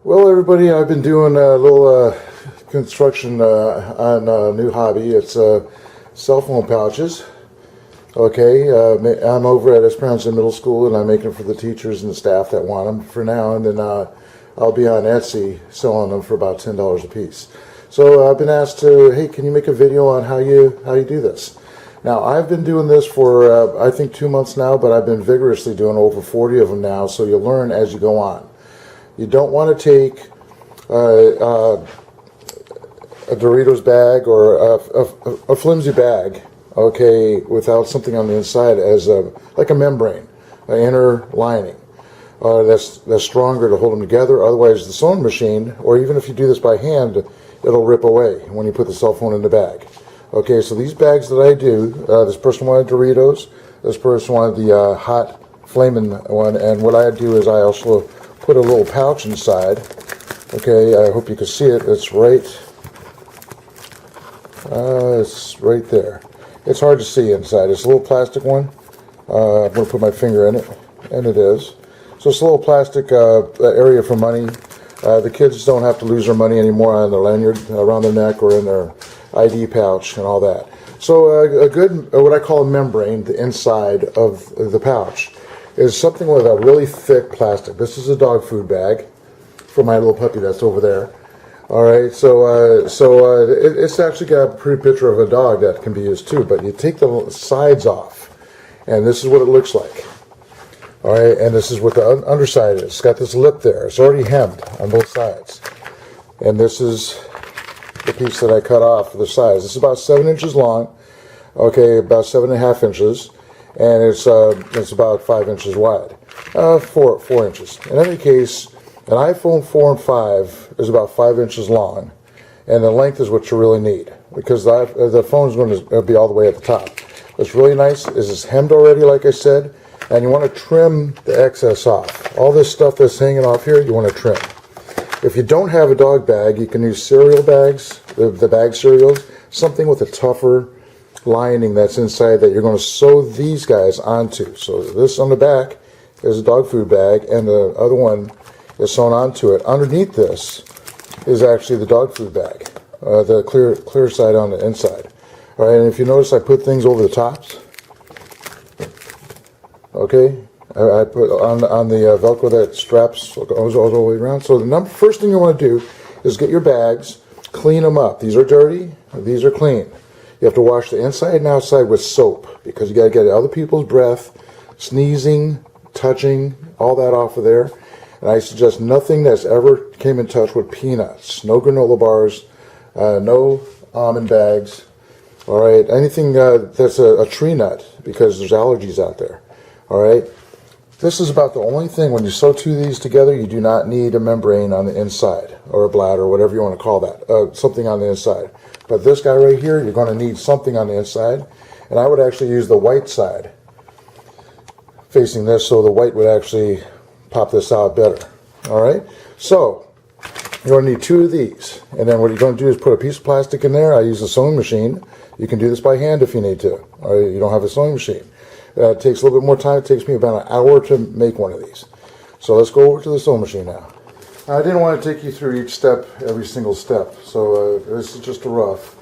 Well, everybody, I've been doing a little construction on a new hobby. It's cell phone pouches. Okay, I'm over at Esperanza Middle School, and I'm making them for the teachers and the staff that want them for now. And then I'll be on Etsy selling them for about $10 a piece. So I've been asked to, hey, can you make a video on how you do this? Now, I've been doing this for I think 2 months now, but I've been vigorously doing over 40 of them now. So you'll learn as you go on. You don't want to take a Doritos bag or a flimsy bag, okay, without something on the inside as like a membrane, an inner lining that's stronger to hold them together. Otherwise, the sewing machine, or even if you do this by hand, it'll rip away when you put the cell phone in the bag. Okay, so these bags that I do, this person wanted Doritos, this person wanted the hot flaming one, and what I do is I also put a little pouch inside. Okay, I hope you can see it. It's right there. It's hard to see inside. It's a little plastic one. I'm going to put my finger in it, and it is. So it's a little plastic area for money. The kids don't have to lose their money anymore on their lanyard around their neck or in their ID pouch and all that. So a good, what I call a membrane, the inside of the pouch, is something with a really thick plastic. This is a dog food bag for my little puppy that's over there. All right, so it's actually got a pretty picture of a dog that can be used too, but you take the sides off, and this is what it looks like. All right, and this is what the underside is. It's got this lip there. It's already hemmed on both sides. And this is the piece that I cut off for the size. It's about 7 inches long, okay, about 7.5 inches. And it's about 5 inches wide, 4 inches. In any case, an iPhone 4 and 5 is about 5 inches long, and the length is what you really need because the phone is going to be all the way at the top. What's really nice is it's hemmed already, like I said, and you want to trim the excess off. All this stuff that's hanging off here, you want to trim. If you don't have a dog bag, you can use cereal bags, the bag cereals, something with a tougher lining that's inside that you're going to sew these guys onto. So this on the back is a dog food bag, and the other one is sewn onto it. Underneath this is actually the dog food bag, the clear side on the inside. All right, and if you notice, I put things over the tops. Okay, I put on the Velcro that straps goes all the way around. So the first thing you want to do is get your bags, clean them up. These are dirty, these are clean. You have to wash the inside and outside with soap because you got to get other people's breath, sneezing, touching, all that off of there. And I suggest nothing that's ever came in touch with peanuts, no granola bars, no almond bags. All right, anything that's a tree nut because there's allergies out there. All right, this is about the only thing when you sew two of these together. You do not need a membrane on the inside or a bladder or whatever you want to call that, something on the inside. But this guy right here, you're going to need something on the inside, and I would actually use the white side facing this so the white would actually pop this out better. All right, so you're going to need 2 of these, and then what you're going to do is put a piece of plastic in there. I use a sewing machine. You can do this by hand if you need to, or you don't have a sewing machine. It takes a little bit more time. It takes me about an hour to make one of these. So let's go over to the sewing machine now. I didn't want to take you through each step, every single step, so this is just a rough.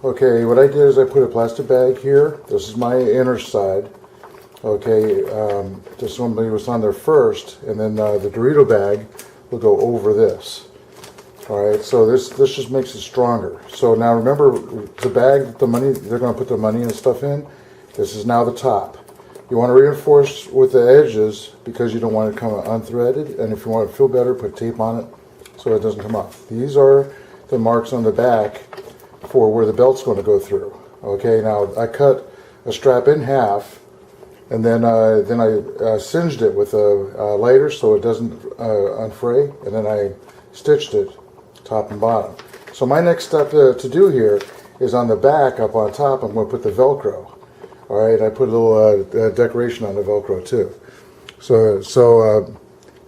Okay, what I did is I put a plastic bag here. This is my inner side. Okay, this one was on there first, and then the Dorito bag will go over this. All right, so this just makes it stronger. So now remember, the bag, the money, they're going to put the money and stuff in. This is now the top. You want to reinforce with the edges because you don't want it to come unthreaded, and if you want to feel better, put tape on it so it doesn't come off. These are the marks on the back for where the belt's going to go through. Okay, now I cut a strap in half, and then I singed it with a lighter so it doesn't unfray, and then I stitched it top and bottom. So my next step to do here is on the back up on top. I'm going to put the Velcro. All right, I put a little decoration on the Velcro too. So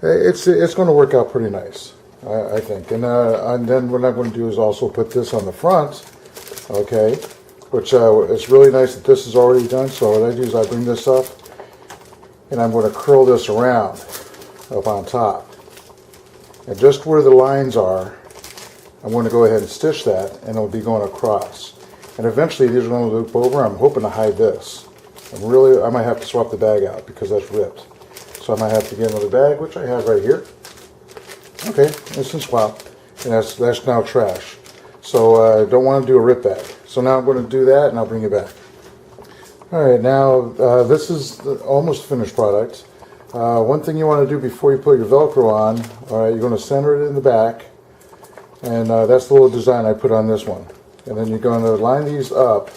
it's going to work out pretty nice, I think. And then what I'm going to do is also put this on the front, okay, which it's really nice that this is already done. So what I do is I bring this up, and I'm going to curl this around up on top. And just where the lines are, I'm going to go ahead and stitch that, and it'll be going across. And eventually these are going to loop over. I'm hoping to hide this. I might have to swap the bag out because that's ripped. So I might have to get another bag, which I have right here. Okay, instant swap. And that's now trash. So I don't want to do a rip bag. So now I'm going to do that, and I'll bring it back. Alright, now this is the almost finished product. One thing you want to do before you put your Velcro on, alright, you're going to center it in the back. And that's the little design I put on this one. And then you're going to line these up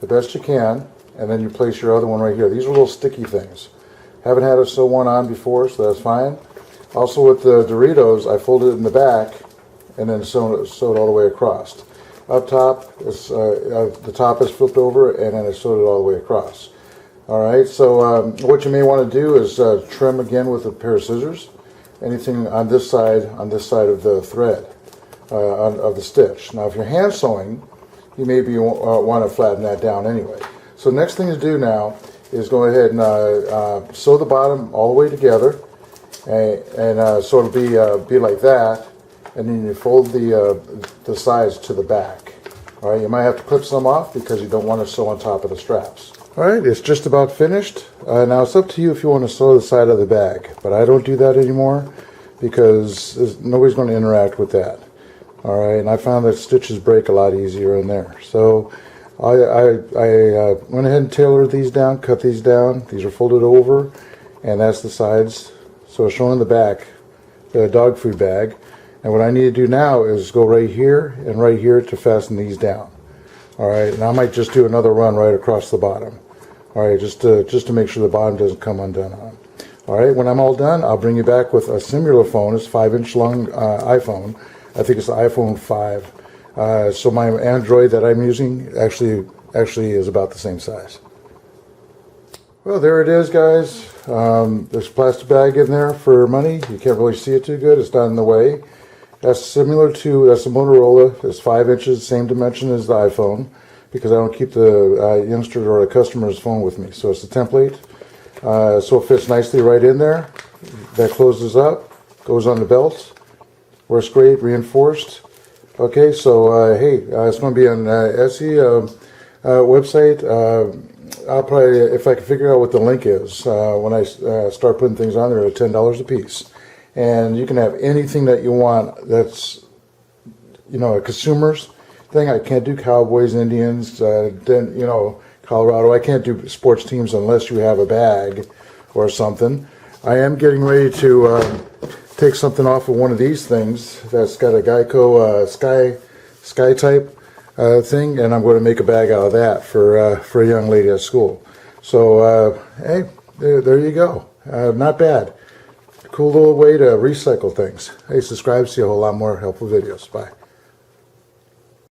the best you can. And then you place your other one right here. These are little sticky things. Haven't had to sew one on before, so that's fine. Also with the Doritos, I folded it in the back and then sewed it all the way across. Up top, the top is flipped over, and then I sewed it all the way across. Alright, so what you may want to do is trim again with a pair of scissors. Anything on this side of the thread, of the stitch. Now if you're hand sewing, you maybe want to flatten that down anyway. So next thing to do now is go ahead and sew the bottom all the way together, and so it'll be like that, and then you fold the sides to the back. All right, you might have to clip some off because you don't want to sew on top of the straps. All right, it's just about finished. Now it's up to you if you want to sew the side of the bag, but I don't do that anymore because nobody's going to interact with that. All right, and I found that stitches break a lot easier in there. So I went ahead and tailored these down, cut these down. These are folded over, and that's the sides. So it's showing the back, the dog food bag. And what I need to do now is go right here and right here to fasten these down. All right, and I might just do another run right across the bottom. All right, just to make sure the bottom doesn't come undone on. All right, when I'm all done, I'll bring you back with a similar phone. It's a 5-inch long iPhone. I think it's the iPhone 5. So my Android that I'm using actually is about the same size. Well, there it is, guys. There's a plastic bag in there for money. You can't really see it too good. It's not in the way. That's a Motorola. It's 5 inches, same dimension as the iPhone, because I don't keep the youngster or the customer's phone with me. So it's a template. So it fits nicely right in there. That closes up, goes on the belt. Works great, reinforced. Okay, so hey, it's going to be on Etsy website. I'll probably, if I can figure out what the link is, when I start putting things on there, at $10 a piece. And you can have anything that you want that's, a consumer's thing. I can't do Cowboys, Indians, Colorado. I can't do sports teams unless you have a bag or something. I am getting ready to take something off of one of these things that's got a Geico Sky type thing, and I'm going to make a bag out of that for a young lady at school. So hey, there you go. Not bad. Cool little way to recycle things. Hey, subscribe, see a whole lot more helpful videos. Bye.